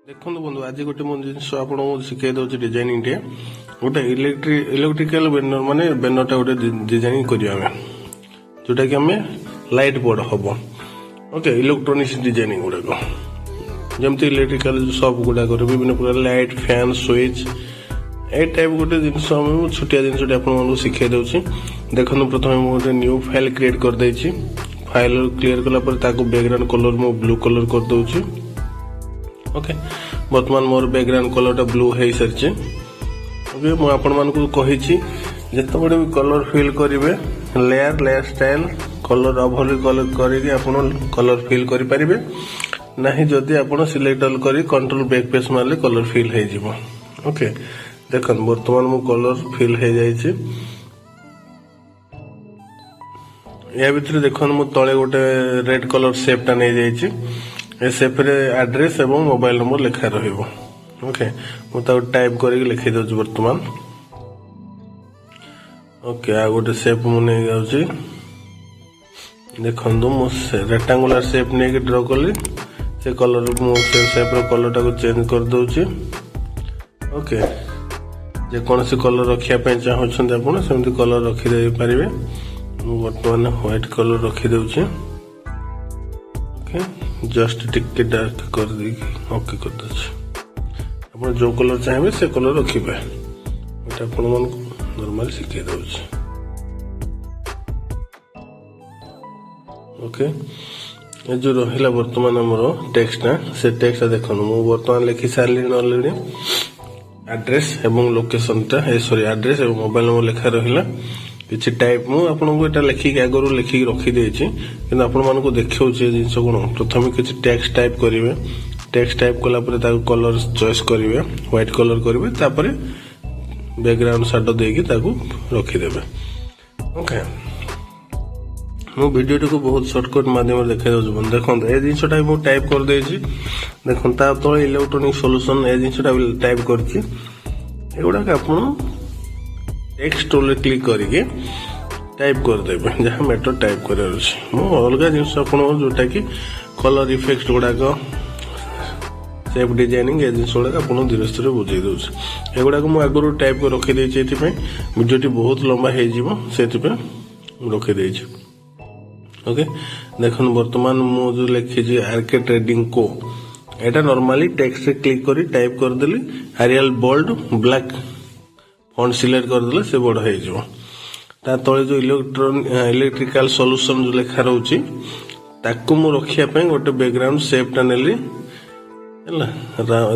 देखो बंधु आज गोटे मो जिन आपको शिखाई दूसरी डिजाइनिंग टे गोटे इलेक्ट्रिकल बैनर माने बैनरटा गोटे डिजाइनिंग करें जोटा कि आम लाइट बोर्ड हम ओके इलेक्ट्रोनिक्स डिजाइनिंग गुड़ाक जमती इलेक्ट्रिकल सब गुड़ाक विभिन्न प्रकार लाइट फैन स्विच ए टाइप गोटे जिन छोटिया जिनस आपको शिखाई दूसरी देखो प्रथम गोटे न्यू फाइल क्रिएट करदे फाइल क्लियर कला बैकग्राउंड कलर मु ब्लू कलर कर दूची ओके बर्तमान मोर बैकग्राउंड कलर ब्लू हो सारी ओके मुझे आपण मानक कही जिते बड़े भी कलर फिल करेंगे layer layer style colour over colour करके कलर फिल करेंगे ना जदि आप सिलेक्ट कर कंट्रोल बैक पेस मारे कलर फिल हो ओके देख बर्तमान मु कलर फिल हो जाए या भितर देख मु तले गोटे रेड कलर सेपटा नहीं जाइए ए सेप रे एड्रेस एवं मोबाइल नंबर लिखा रहिबो ओके मुझे टाइप करके लिखी दउछ वर्तमान ओके आ गोटे सेप मु नहीं जाउची देखंदु मु रेक्टेंगुलर सेप नहीं के ड्रा कली से कलर मु से सेप रो कलर टाको चेंज कर दउची ओके जे कौन से कलर रखिया पे चाहछन आपण सेमति कलर रखि दे परिबे मु वर्तमान व्हाइट कलर रखि दउची ओके जस्ट टिके डार्क कर दी ओके कर दे जो कलर चाहिए से कलर रखिए अपन मन को नॉर्मल शिखाई दउछ ओके ये जो रहिला वर्तमान हमरो टेक्स्ट ना से टेक्स्ट देखन मु वर्तमान लिखि सारली ऑलरेडी एड्रेस एवं लोकेशन टा सॉरी एड्रेस एवं मोबाइल नंबर लिखा रहिला किसी टाइप मु आपको एटा लिखिक आगु लिखिक रखी देछि किंतु आपण मन को देखियो जे जिंस कोन प्रथम किसी टेक्स्ट टाइप करिवे टेक्स्ट टाइप कला परे ताको कलर चॉइस करिवे व्हाइट कलर करिवे तापरे बैकग्राउंड शैडो देकी ताको रखी देबे ओके मु वीडियो को बहुत शॉर्टकट माध्यम देखा दउ देखो ए जिंसटा मु टाइप कर देछि देखो ता तो इलेक्ट्रॉनिक सॉल्यूशन ए जिंसटा टाइप करछि एगुडा का आपण टेक्स्ट टूल क्लिक करके टाइप करदेवे जहाँ मैटर टाइप कर अलग जिन जोटा कि कलर इफेक्ट गुड़ाक सेप डिजाइनिंग ये जिन गुड़ाक धीरे धीरे बुझे दूसरी एगुड़ाक मुझे आगुरी टाइप कर रखी वीडियो बहुत लंबा हो रखी ओके देख बर्तमान मुझे लिखी आरके ट्रेडिंग को यहाँ नॉर्मली टेक्स्ट से क्लिक कर टाइप करदेली Arial bold black font select करदेले से बड़ हो तले जो इलेक्ट्रिकल सॉल्यूशन जो लिखा रोची ताकू मु रखिया पे गोटे बैकग्राउंड शेपटा नेली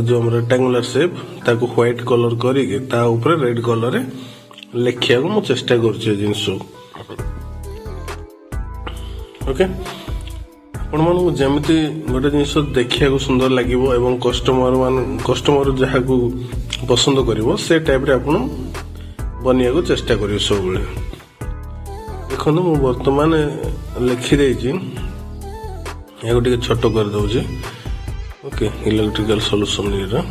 जो रेक्टेंगुलर शेप ताकू व्हाइट कलर करके ता ऊपर रेड कलर रे लिखिया को मु चेष्टा करछि जिंस ओके आपण मानू जेमिति गोटे जिंस देखिया को सुंदर लागिवो एवं कस्टमर जहा को पसंद करिवो से टाइप रे आपण बनिया को चेष्टा करियो सब बेले देखो मु वर्तमान लिखि देछि एगो टिके छोटो कर दउछि ओके इलेक्ट्रिकल सॉल्यूशन रे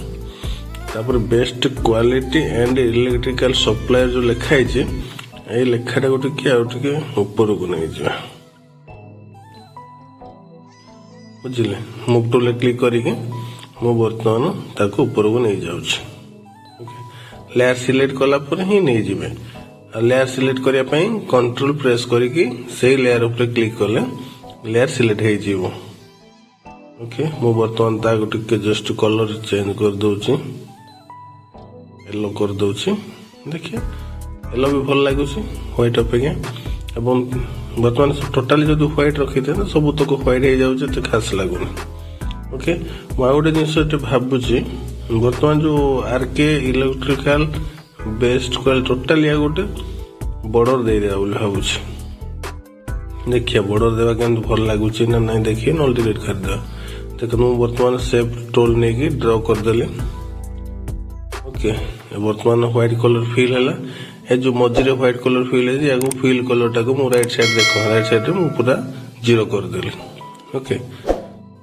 तापर best quality and electrical supplier जो लिखा है ए लेखाटा गोटे कि टिके ऊपर को नहीं जा बुझिले मूव टूल क्लिक करके मु वर्तमान ताको ऊपर को नहीं जाउछि लेयर सिलेक्ट कला पर ही नहीं जिबे लेयर सिलेक्ट करिया पई कंट्रोल प्रेस करके से लेयर ऊपर क्लिक करले लेयर सिलेक्ट हो जीवो ओके मु वर्तमान ता टिके जस्ट कलर चेंज कर दउछि येलो कर दउछि देखिए येलो भी भल लागुछि व्हाइट अपेक्षा एवं वर्तमान टोटली जो व्हाइट रखी थे सब तक व्हाइट हो जाउछि तो खास लागुनी ओके मु गोटे जिंस भाबुछि वर्तमान जो RK electrical best quality total या गोटे बॉर्डर दे दिया बोले भावुछि देखिए बॉर्डर देवा के भल लगुच ना नहीं देखिए नल डिलीट कर दे देख मु वर्तमान सेप टूल नहीं की ड्रॉ कर देली ओके वर्तमान व्हाइट कलर फिल है ए जो मझे व्हाइट कलर फिल है या फिल कलर टाको मु राइट साइड देखो राइट साइड रे मु पूरा जीरो कर देली ओके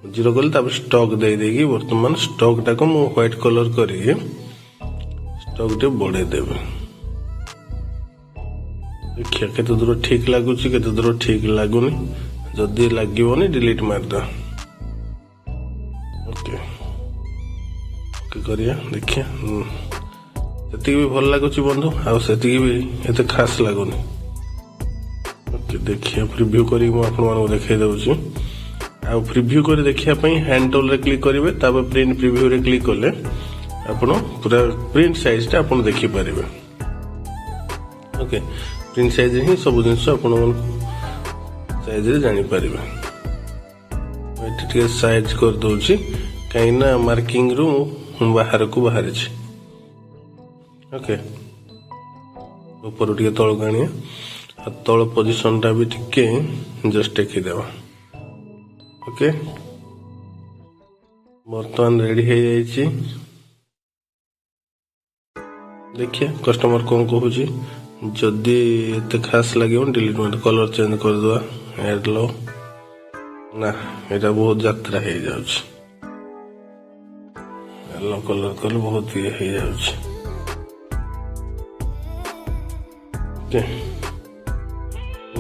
जीरो कल तापर स्टॉक दे देगी वर्तमान स्टॉक टाको मु व्हाइट कलर करी स्टॉक टे बढ़े देबे देखिए केते दूर ठीक लागुची केते दूर ठीक लागुनी जदी लागिवनी डिलीट मार द ओके କରିବା ଦେଖିବା ସେତିକି ବି ଭଲ ଲାଗୁଛି ବନ୍ଧୁ ଆଉ ସେତିକି ବି ଏତେ ଖାସ୍ ଲାଗୁନି। ଦେଖିବା ପ୍ରିଭ୍ୟୁ କରିକି ମୁଁ ଆପଣମାନଙ୍କୁ ଦେଖାଇ ଦେଉଛି। ଆଉ ପ୍ରିଭ୍ୟୁ କରି ଦେଖିବା ପାଇଁ ହ୍ୟାଣ୍ଡ ଟୁଲରେ କ୍ଲିକ୍ କରିବେ, ତାପରେ ପ୍ରିଣ୍ଟ ପ୍ରିଭ୍ୟୁରେ କ୍ଲିକ୍ କଲେ ଆପଣ ପୁରା ପ୍ରିଣ୍ଟ ସାଇଜଟା ଆପଣ ଦେଖିପାରିବେ। ଓକେ, ପ୍ରିଣ୍ଟ ସାଇଜରେ ହିଁ ସବୁ ଜିନିଷ ଆପଣ ସାଇଜରେ ଜାଣିପାରିବେ। ଏଠି ଟିକେ ସାଇଜ କରିଦେଉଛି କାହିଁକିନା ମାର୍କିଂରୁ ମୁଁ ବାହାରକୁ ବାହାରିଛି। ଓକେ, ଉପରୁ ଟିକେ ତଳକୁ ଆଣିବା ଆଉ ତଳ ପୋଜିସନଟା ବି ଟିକେ ଜଷ୍ଟ ଟେକିଦେବା। ଓକେ, ବର୍ତ୍ତମାନ ରେଡି ହେଇଯାଇଛି। ଦେଖିବା କଷ୍ଟମର କଣ କହୁଛି। ଯଦି ଏତେ ଖାସ୍ ଲାଗିବ ଡିଲିଟ୍ ମାରି କଲର ଚେଞ୍ଜ କରିଦେବା। ଆଡ୍ लो ନା, ଏଇଟା ବହୁତ ଯାତ୍ରା ହେଇଯାଉଛି। ୟେଲୋ କଲର କଲେ ବହୁତ ଇଏ ହେଇଯାଉଛି। ଓକେ,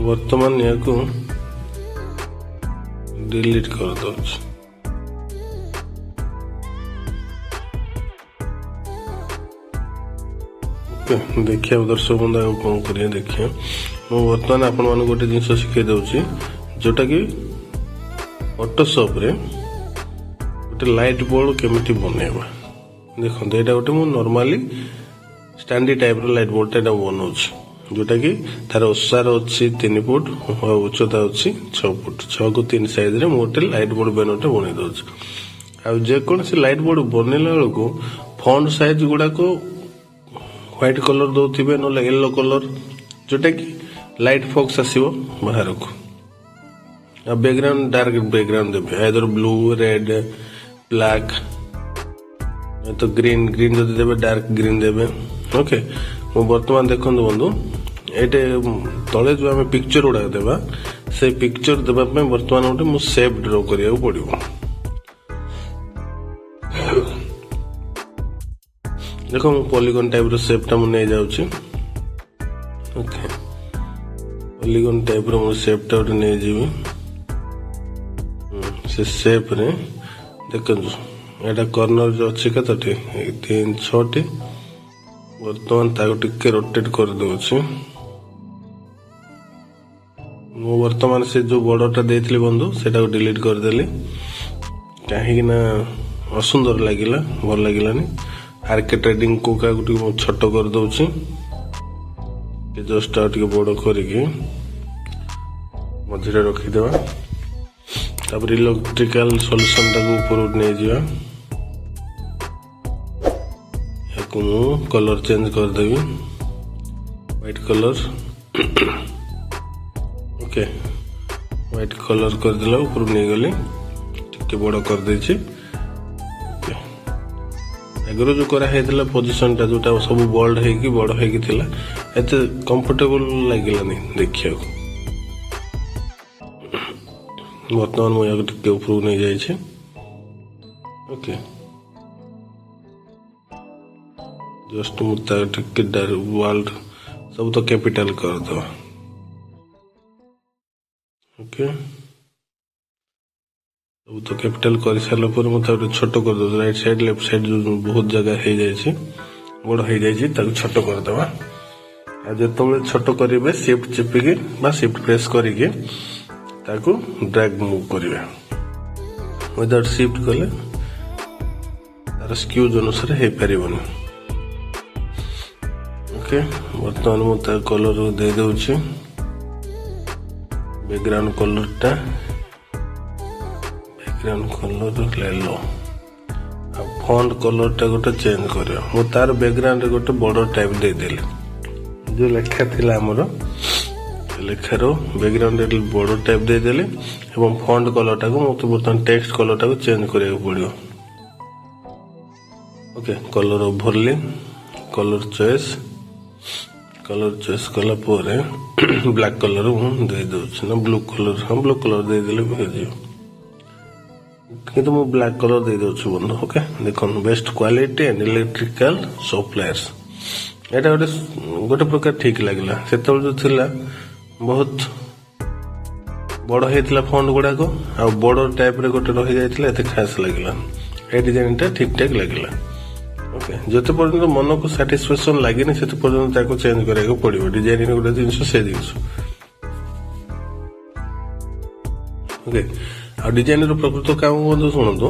ବର୍ତ୍ତମାନ ୟାକୁ ଡିଲିଟ୍ କରିଦେଉଛି। ଦେଖିବା ଦର୍ଶକ ବନ୍ଧୁ ଆଉ କଣ କରିବା ଦେଖିବା। ମୁଁ ବର୍ତ୍ତମାନ ଆପଣମାନଙ୍କୁ ଗୋଟେ ଜିନିଷ ଶିଖେଇ ଦେଉଛି ଯୋଉଟା କି ଫଟୋସପରେ ଗୋଟେ ଲାଇଟ୍ ବୋର୍ଡ କେମିତି ବନେଇବା। ଦେଖନ୍ତୁ ଏଇଟା ଗୋଟେ ମୁଁ ନର୍ମାଲି ଷ୍ଟାଣ୍ଡି ଟାଇପ୍ର ଲାଇଟ୍ ବୋର୍ଡଟା ଏଇଟା ବନଉଛି, ଯୋଉଟା କି ତାର ଓସାର ଅଛି 3 ଫୁଟ ଆଉ ଉଚ୍ଚତା ଅଛି 6 ଫୁଟ। 6କୁ 3 ସାଇଜରେ ମୁଁ ଗୋଟେ ଲାଇଟ୍ ବୋର୍ଡ ବ୍ୟାନରଟା ବନେଇ ଦେଉଛି। ଆଉ ଯେକୌଣସି ଲାଇଟ୍ ବୋର୍ଡ ବନେଇଲା ବେଳକୁ ଫଣ୍ଟ ସାଇଜ ଗୁଡାକ ହ୍ୱାଇଟ୍ କଲର ଦଉଥିବେ, ନହେଲେ ୟେଲୋ କଲର, ଯୋଉଟା କି ଲାଇଟ୍ ଫୋକସ୍ ଆସିବ ବାହାରକୁ। ଆଉ ବ୍ୟାକଗ୍ରାଉଣ୍ଡ ଡାର୍କ ବ୍ୟାକଗ୍ରାଉଣ୍ଡ ଦେବେ, ଆଇଦର ବ୍ଲୁ, ରେଡ୍, ବ୍ଲାକ୍, ତ ଗ୍ରୀନ୍ ଯଦି ଦେବେ ଡାର୍କ ଗ୍ରୀନ୍ ଦେବେ। ଓକେ, ମୁଁ ବର୍ତ୍ତମାନ ଦେଖନ୍ତୁ ବନ୍ଧୁ ଏଇଟା ତଳେ ଯୋଉ ଆମେ ପିକ୍ଚର ଗୁଡାକ ଦେବା, ସେଇ ପିକ୍ଚର ଦେବା ପାଇଁ ବର୍ତ୍ତମାନ ଗୋଟେ ମୁଁ ସେପ୍ ଡ୍ର କରିବାକୁ ପଡିବ। ଦେଖ ମୁଁ ପଲିଗନ ଟାଇପ୍ର ସେପ୍ଟା ମୁଁ ନେଇଯାଉଛି। ଓକେ, ପଲିଗନ ଟାଇପ୍ର ମୁଁ ସେପ୍ଟା ଗୋଟେ ନେଇଯିବି। ସେ ସେପ୍ରେ ଦେଖନ୍ତୁ ଏଇଟା କର୍ଣ୍ଣର ଯୋଉ ଅଛି କେତୋଟି 3, 6ଟି। ବର୍ତ୍ତମାନ ତାକୁ ଟିକେ ରୋଟେଟ୍ କରିଦେଉଛି। ମୁଁ ବର୍ତ୍ତମାନ ସେ ଯୋଉ ବର୍ଡରଟା ଦେଇଥିଲି ବନ୍ଧୁ ସେଟାକୁ ଡିଲିଟ୍ କରିଦେଲି, କାହିଁକି ନା ଅସୁନ୍ଦର ଲାଗିଲା, ଭଲ ଲାଗିଲାନି। ଆର୍କେ ଟ୍ରେଡିଂ କୋକାକୁ ଟିକେ ମୁଁ ଛୋଟ କରିଦେଉଛି, ଜଷ୍ଟ ଆଉ ଟିକେ ବଡ଼ କରିକି ମଝିରେ ରଖିଦେବା। ତାପରେ ଇଲେକ୍ଟ୍ରିକାଲ ସଲ୍ୟୁସନଟାକୁ ଉପରକୁ ନେଇଯିବା। ୟାକୁ ମୁଁ କଲର ଚେଞ୍ଜ କରିଦେବି, white colour. Okay, white colour କରିଦେଲା ଉପରକୁ ନେଇଗଲି, ଟିକେ ବଡ଼ କରିଦେଇଛି। ଆଗରୁ ଯୋଉ କରାହେଇଥିଲା ପୋଜିସନଟା ଯୋଉଟା ସବୁ ବୋଲ୍ଡ ହେଇକି ବଡ଼ ହେଇକି ଥିଲା, ଏତେ କମ୍ଫର୍ଟେବଲ ଲାଗିଲାନି ଦେଖିବାକୁ। ବର୍ତ୍ତମାନ ମୁଁ ୟାକୁ ଟିକେ ଉପରକୁ ନେଇଯାଇଛି। ଓକେ, ଜଷ୍ଟ ମୁଁ ତାର ଟିକେ ୱାର୍ଲ୍ଡ ସବୁ ତ କ୍ୟାପିଟାଲ କରିଦେବା। ଓକେ, ସବୁ ତ କ୍ୟାପିଟାଲ କରିସାରିଲା ପରେ ମୁଁ ତାକୁ ଛୋଟ କରିଦେଉଛି। ରାଇଟ୍ ସାଇଡ୍ ଲେଫ୍ଟ ସାଇଡ୍ ଯୋଉ ବହୁତ ଜାଗା ହେଇଯାଇଛି, ବଡ଼ ହେଇଯାଇଛି, ତାକୁ ଛୋଟ କରିଦେବା। ଆଉ ଯେତେବେଳେ ଛୋଟ କରିବେ ସିଫ୍ଟ ଚିପିକି ବା ସିଫ୍ଟ ପ୍ରେସ୍ କରିକି ତାକୁ ଡ୍ରାଗ ମୁଭ୍ କରିବେ। ୱିଦାଉଟ୍ ସିଫ୍ଟ କଲେ ତାର ସ୍କ୍ୟୁଜ ଅନୁସାରେ ହେଇପାରିବନି। ଓକେ, ବର୍ତ୍ତମାନ ମୁଁ ତା କଲର ଦେଇଦେଉଛି, ବ୍ୟାକଗ୍ରାଉଣ୍ଡ କଲରଟା ୟେଲୋ। ଆଉ ଫଣ୍ଟ କଲରଟା ଗୋଟେ ଚେଞ୍ଜ କରିବା। ମୁଁ ତାର ବ୍ୟାକଗ୍ରାଉଣ୍ଡରେ ଗୋଟେ ବର୍ଡର ଟାଇପ ଦେଇଦେଲି। ଯୋଉ ଲେଖା ଥିଲା ଆମର ଲେଖାର ବ୍ୟାକଗ୍ରାଉଣ୍ଡରେ ବର୍ଡର ଟାଇପ ଦେଇଦେଲି ଏବଂ ଫଣ୍ଟ କଲରଟାକୁ ମୋତେ ବର୍ତ୍ତମାନ ଟେକ୍ସଟ କଲରଟାକୁ ଚେଞ୍ଜ କରିବାକୁ ପଡ଼ିବ। Okay, colour overly, colour choice କଲା ପରେ ବ୍ଲାକ୍ କଲର ମୁଁ ଦେଇଦେଉଛି, ନା ବ୍ଲୁ କଲର, ହଁ ବ୍ଲୁ କଲର ଦେଇଦେଲେ ବି ହେଇଯିବ, କିନ୍ତୁ ମୁଁ ବ୍ଲାକ୍ କଲର ଦେଇଦେଉଛି ବନ୍ଧୁ। ଓକେ, ଦେଖନ୍ତୁ best quality and electrical suppliers, ଏଇଟା ଗୋଟେ ପ୍ରକାର ଠିକ ଲାଗିଲା। ସେତେବେଳେ ଯୋଉ ଥିଲା ବହୁତ ବଡ଼ ହେଇଥିଲା ଫଣ୍ଟ ଗୁଡାକ, ଆଉ ବଡ଼ ଟାଇପରେ ଗୋଟେ ରହିଯାଇଥିଲା, ଏତେ ଖାସ୍ ଲାଗିଲା। এই ডিজাইনটা ঠিকঠাক ଲାଗିଲା। ଯେତେ ପର୍ଯ୍ୟନ୍ତ ମନକୁ ସାଟିସ୍ଫାକ୍ସନ ଲାଗେନି ସେତେ ପର୍ଯ୍ୟନ୍ତ ତାକୁ ଚେଞ୍ଜ କରିବାକୁ ପଡିବ। ଡିଜାଇନିଂ ଗୋଟେ ଜିନିଷ ସେ ଜିନିଷ ଓକେ। ଆଉ ଡିଜାଇନର ପ୍ରକୃତ କାମ ବନ୍ଧୁ ଶୁଣନ୍ତୁ,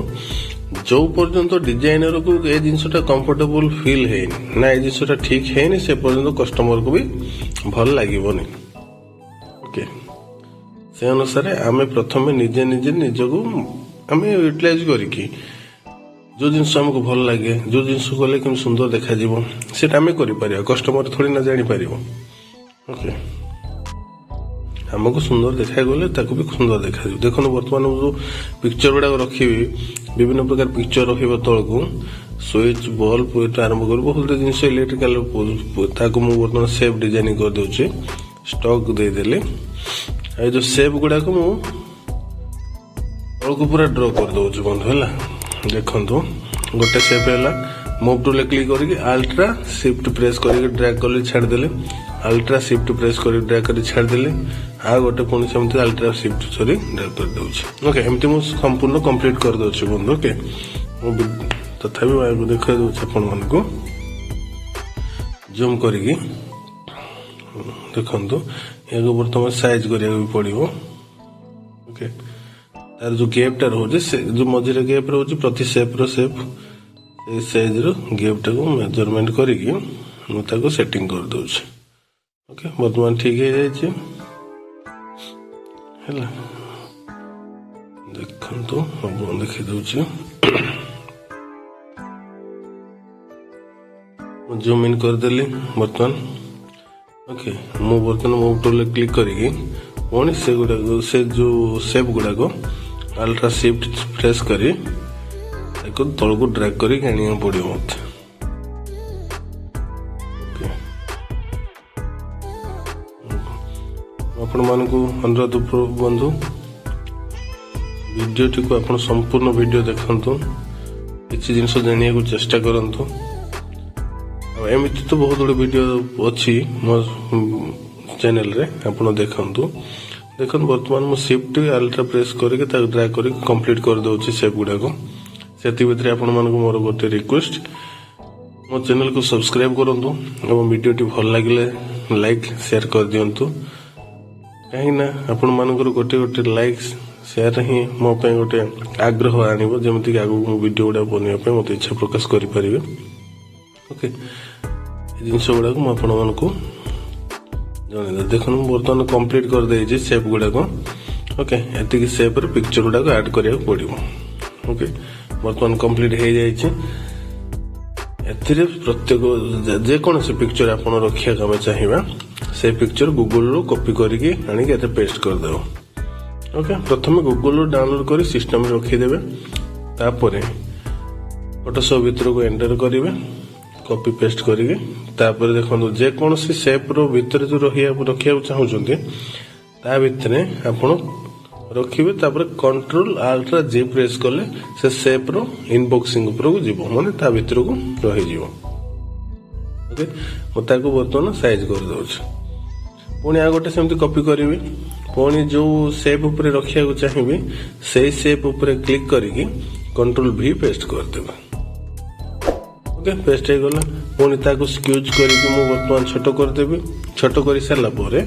ଯୋଉ ପର୍ଯ୍ୟନ୍ତ ଡିଜାଇନରକୁ ଏ ଜିନିଷଟା କମ୍ଫର୍ଟେବୁଲ ଫିଲ୍ ହେଇନି ନା ଏ ଜିନିଷଟା ଠିକ ହେଇନି ସେ ପର୍ଯ୍ୟନ୍ତ କଷ୍ଟମରକୁ ବି ଭଲ ଲାଗିବନି ଓକେ। ସେ ଅନୁସାରେ ଆମେ ପ୍ରଥମେ ନିଜେ ନିଜକୁ ଆମେ ୟୁଟିଲାଇଜ କରିକି ଯୋଉ ଜିନିଷ ଆମକୁ ଭଲ ଲାଗେ, ଯୋଉ ଜିନିଷ କଲେ କେମିତି ସୁନ୍ଦର ଦେଖାଯିବ ସେଟା ଆମେ କରିପାରିବା। କଷ୍ଟମର ଥୋଡ଼ି ନା ଜାଣିପାରିବ ଓକେ। ଆମକୁ ସୁନ୍ଦର ଦେଖାଗଲେ ତାକୁ ବି ସୁନ୍ଦର ଦେଖାଯିବ। ଦେଖନ୍ତୁ ବର୍ତ୍ତମାନ ଯୋଉ ପିକ୍ଚର ଗୁଡାକ ରଖିବି, ବିଭିନ୍ନ ପ୍ରକାର ପିକ୍ଚର ରଖିବ ତଳକୁ, ସୁଇଚ ବଲ୍ବ ଏଠୁ ଆରମ୍ଭ କରି ବହୁତ ଜିନିଷ ଇଲେକ୍ଟ୍ରିକାଲ, ତାକୁ ମୁଁ ବର୍ତ୍ତମାନ ସେପ୍ ଡିଜାଇନିଂ କରିଦେଉଛି। ଷ୍ଟକ୍ ଦେଇଦେଲି। ଆଉ ଯୋଉ ସେପ୍ ଗୁଡାକ ମୁଁ ତଳକୁ ପୁରା ଡ୍ର କରିଦେଉଛି ବନ୍ଧୁ ହେଲା। ଦେଖନ୍ତୁ ଗୋଟେ ସେପ୍ ହେଲା, ମୁଭ୍ ଟୁଲରେ କ୍ଲିକ୍ କରିକି ଆଲ୍ଟ୍ରା ଶିଫ୍ଟ ପ୍ରେସ୍ କରିକି ଡ୍ରାଗ୍ କରି ଛାଡ଼ିଦେଲି। ଆଲ୍ଟ୍ରା ଶିଫ୍ଟ ପ୍ରେସ୍ କରି ଡ୍ରାଗ୍ କରି ଛାଡ଼ିଦେଲି। ଆଉ ଗୋଟେ ପୁଣି ସେମିତି ଆଲ୍ଟ୍ରା ଶିଫ୍ଟ କରି ଡ୍ରାଗ୍ କରିଦେଉଛି ଓକେ। ଏମିତି ମୁଁ ସମ୍ପୂର୍ଣ୍ଣ କମ୍ପ୍ଲିଟ୍ କରିଦେଉଛି ବନ୍ଧୁ ଓକେ। ମୁଁ ତଥାପି ଦେଖାଇ ଦେଉଛି ଆପଣମାନଙ୍କୁ ଜୁମ୍ କରିକି। ଦେଖନ୍ତୁ ଏହାକୁ ବର୍ତ୍ତମାନ ସାଇଜ କରିବାକୁ ବି ପଡ଼ିବ ଓକେ। ତାର ଯୋଉ ଗେପ୍ଟା ରହୁଛି, ସେ ଯୋଉ ମଝିରେ ଗେପ୍ ରହୁଛି ପ୍ରତି ସେପ୍ର ସେପ୍, ସେଇ ସାଇଜର ଗେପ୍ଟାକୁ ମେଜରମେଣ୍ଟ କରିକି ମୁଁ ତାକୁ ସେଟିଂ କରିଦେଉଛି ଓକେ। ବର୍ତ୍ତମାନ ଠିକ ହେଇଯାଇଛି ହେଲା। ଦେଖନ୍ତୁ ଆପଣ ଦେଖିଦେଉଛି। ମୁଁ ଜୁମ୍ ଇନ୍ କରିଦେଲି ବର୍ତ୍ତମାନ ଓକେ। ମୁଁ ବର୍ତ୍ତମାନ ମୁଭ୍ ଟୁଲରେ କ୍ଲିକ୍ କରିକି ପୁଣି ସେଗୁଡ଼ାକ ସେ ଯୋଉ ସେପ୍ ଗୁଡ଼ାକ ଆଲ୍ଟ୍ରା ଶିଫ୍ଟ ପ୍ରେସ୍ କରି ତାକୁ ତଳକୁ ଡ୍ରାଗ୍ କରିକି ଆଣିବାକୁ ପଡ଼ିବ ମୋତେ। ଆପଣମାନଙ୍କୁ ଅନୁରୋଧ ବନ୍ଧୁ, ଭିଡ଼ିଓଟିକୁ ଆପଣ ସମ୍ପୂର୍ଣ୍ଣ ଭିଡ଼ିଓ ଦେଖନ୍ତୁ, କିଛି ଜିନିଷ ଜାଣିବାକୁ ଚେଷ୍ଟା କରନ୍ତୁ। ଆଉ ଏମିତି ତ ବହୁତ ଗୁଡ଼ିଏ ଭିଡ଼ିଓ ଅଛି ମୋ ଚ୍ୟାନେଲରେ, ଆପଣ ଦେଖନ୍ତୁ। ବର୍ତ୍ତମାନ ମୁଁ ଶିଫ୍ଟ ଆଲ୍ଟ୍ରା ପ୍ରେସ୍ କରିକି ତାକୁ ଡ୍ରାଗ୍ କରିକି କମ୍ପ୍ଲିଟ୍ କରିଦେଉଛି ସେପ୍ ଗୁଡ଼ାକ। ସେଥି ଭିତରେ ଆପଣମାନଙ୍କୁ ମୋର ଗୋଟେ ରିକ୍ୱେଷ୍ଟ, ମୋ ଚ୍ୟାନେଲକୁ ସବସ୍କ୍ରାଇବ୍ କରନ୍ତୁ ଏବଂ ଭିଡ଼ିଓଟି ଭଲ ଲାଗିଲେ ଲାଇକ୍ ସେୟାର କରିଦିଅନ୍ତୁ। କାହିଁକିନା ଆପଣମାନଙ୍କର ଗୋଟେ ଲାଇକ୍ ସେୟାର ହିଁ ମୋ ପାଇଁ ଗୋଟେ ଆଗ୍ରହ ଆଣିବ, ଯେମିତିକି ଆଗକୁ ମୁଁ ଭିଡ଼ିଓ ଗୁଡ଼ାକ ବନେଇବା ପାଇଁ ମୋତେ ଇଚ୍ଛା ପ୍ରକାଶ କରିପାରିବେ ଓକେ। ଏ ଜିନିଷ ଗୁଡ଼ାକ ମୁଁ ଆପଣମାନଙ୍କୁ ଜଣେଇଦେବି। ଦେଖନ୍ତୁ ମୁଁ ବର୍ତ୍ତମାନ କମ୍ପ୍ଲିଟ୍ କରିଦେଇଛି ସେପ୍ ଗୁଡ଼ାକ ଓକେ। ଏତିକି ସେପ୍ରେ ପିକ୍ଚର ଗୁଡ଼ାକ ଆଡ୍ କରିବାକୁ ପଡ଼ିବ ଓକେ। ବର୍ତ୍ତମାନ କମ୍ପ୍ଲିଟ୍ ହେଇଯାଇଛି। ଏଥିରେ ପ୍ରତ୍ୟେକ ଯେକୌଣସି ପିକ୍ଚର ଆପଣ ରଖିବାକୁ ଆମେ ଚାହିଁବା, ସେ ପିକ୍ଚର ଗୁଗଲରୁ କପି କରିକି ଆଣିକି ଏତେ ପେଷ୍ଟ କରିଦେବ ଓକେ। ପ୍ରଥମେ ଗୁଗଲରୁ ଡାଉନଲୋଡ୍ କରି ସିଷ୍ଟମରେ ରଖିଦେବେ। ତାପରେ ଫଟୋସପ୍ ଭିତରକୁ ଏଣ୍ଟର କରିବେ କପି ପେଷ୍ଟ କରିକି। ତାପରେ ଦେଖନ୍ତୁ ଯେକୌଣସି ସେପ୍ର ଭିତରେ ଯୋଉ ରଖିବାକୁ ଚାହୁଁଛନ୍ତି ତା ଭିତରେ ଆପଣ ରଖିବେ। ତାପରେ କଣ୍ଟ୍ରୋଲ ଆଲ୍ଟ୍ରା ଜି ପ୍ରେସ୍ କଲେ ସେ ସେପ୍ର ଇନବକ୍ସିଂ ଉପରକୁ ଯିବ, ମାନେ ତା ଭିତରକୁ ରହିଯିବ ଓକେ। ମୁଁ ତାକୁ ବର୍ତ୍ତମାନ ସାଇଜ କରିଦେଉଛି। ପୁଣି ଆଉ ଗୋଟେ ସେମିତି କପି କରିବି। ପୁଣି ଯୋଉ ସେପ୍ ଉପରେ ରଖିବାକୁ ଚାହିଁବି ସେଇ ସେପ୍ ଉପରେ କ୍ଲିକ୍ କରିକି କଣ୍ଟ୍ରୋଲ ଭି ପେଷ୍ଟ କରିଦେବା ଓକେ। ପେଷ୍ଟ ହେଇଗଲା। ପୁଣି ତାକୁ ସ୍କ୍ୟୁଜ କରିକି ମୁଁ ବର୍ତ୍ତମାନ ଛୋଟ କରିଦେବି। ଛୋଟ କରିସାରିଲା ପରେ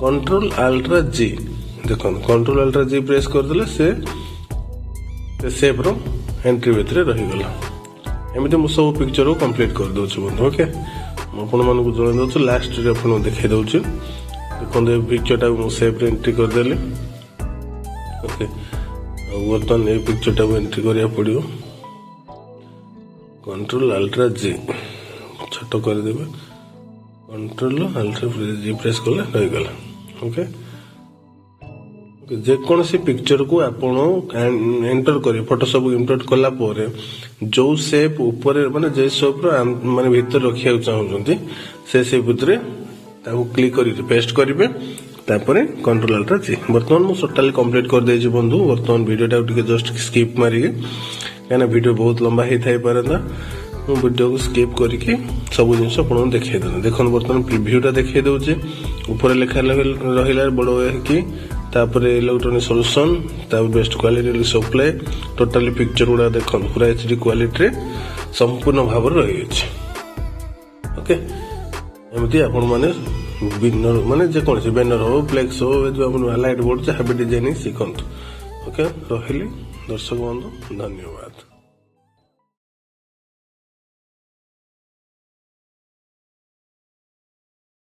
କଣ୍ଟ୍ରୋଲ ଆଲ୍ଟ୍ରା ଜି, ଦେଖନ୍ତୁ କଣ୍ଟ୍ରୋଲ ଆଲ୍ଟ୍ରା ଜି ପ୍ରେସ୍ କରିଦେଲେ ସେ ସେପ୍ର ଏଣ୍ଟ୍ରି ଭିତରେ ରହିଗଲା। ଏମିତି ମୁଁ ସବୁ ପିକ୍ଚରକୁ କମ୍ପ୍ଲିଟ୍ କରିଦେଉଛି ବନ୍ଧୁ ଓକେ। ମୁଁ ଆପଣମାନଙ୍କୁ ଜଣାଇ ଦେଉଛି, ଲାଷ୍ଟରେ ଆପଣଙ୍କୁ ଦେଖାଇ ଦେଉଛି। ଦେଖନ୍ତୁ ଏ ପିକ୍ଚରଟାକୁ ମୁଁ ସେପ୍ରେ ଏଣ୍ଟ୍ରି କରିଦେଲି ଓକେ। ଆଉ ବର୍ତ୍ତମାନ ଏ ପିକ୍ଚରଟାକୁ ଏଣ୍ଟ୍ରି କରିବାକୁ ପଡ଼ିବ। କଣ୍ଟ୍ରୋଲ ଆଲ୍ଟ୍ରା ଜି ଛୋଟ କରିଦେବେ। କଣ୍ଟ୍ରୋଲ ଆଲ୍ଟ୍ରା ଜି ପ୍ରେସ୍ କଲେ ରହିଗଲା ଓକେ। ଯେକୌଣସି ପିକ୍ଚରକୁ ଆପଣ ଏଣ୍ଟର କରିବେ, ଫଟୋସପ୍ ଇମ୍ପୋର୍ଟ କଲା ପରେ ଯୋଉ ସେପ୍ ଉପରେ ମାନେ ଯେ ସେପ୍ର ମାନେ ଭିତରେ ରଖିବାକୁ ଚାହୁଁଛନ୍ତି ସେ ସେପ୍ ଭିତରେ ତାକୁ କ୍ଲିକ୍ କରିକି ପେଷ୍ଟ କରିବେ। ତାପରେ କଣ୍ଟ୍ରୋଲ ଆଲ୍ଟ୍ରା ଜି। ବର୍ତ୍ତମାନ ମୁଁ ଟୋଟାଲି କମ୍ପ୍ଲିଟ୍ କରିଦେଇଛି ବନ୍ଧୁ। ବର୍ତ୍ତମାନ ଭିଡ଼ିଓଟାକୁ ଟିକେ ଜଷ୍ଟ ସ୍କିପ୍ ମାରିକି, କାହିଁକିନା ଭିଡ଼ିଓ ବହୁତ ଲମ୍ବା ହେଇଥାଇପାରନ୍ତା, ମୁଁ ଭିଡ଼ିଓକୁ ସ୍କିପ୍ କରିକି ସବୁ ଜିନିଷ ଆପଣଙ୍କୁ ଦେଖେଇଦେଲି। ଦେଖନ୍ତୁ ବର୍ତ୍ତମାନ ପ୍ରିଭ୍ୟୁଟା ଦେଖେଇ ଦେଉଛି। ଉପରେ ଲେଖା ରହିଲା ବଡ଼ ହେଇକି, तापर इलेक्ट्रोनिक सॉल्यूशन तापर best quality supply totally picture गुड़ा देखो पूरा एचडी क्वालिटी संपूर्ण भाव रही ओके एमती आपण माने बिनर माने जेकोसी बैनर हो फ्लेक्स हो जो लाइट बोर्ड जहाँ भी डिजाइनिंग शिखु ओके रही दर्शक बंधु धन्यवाद।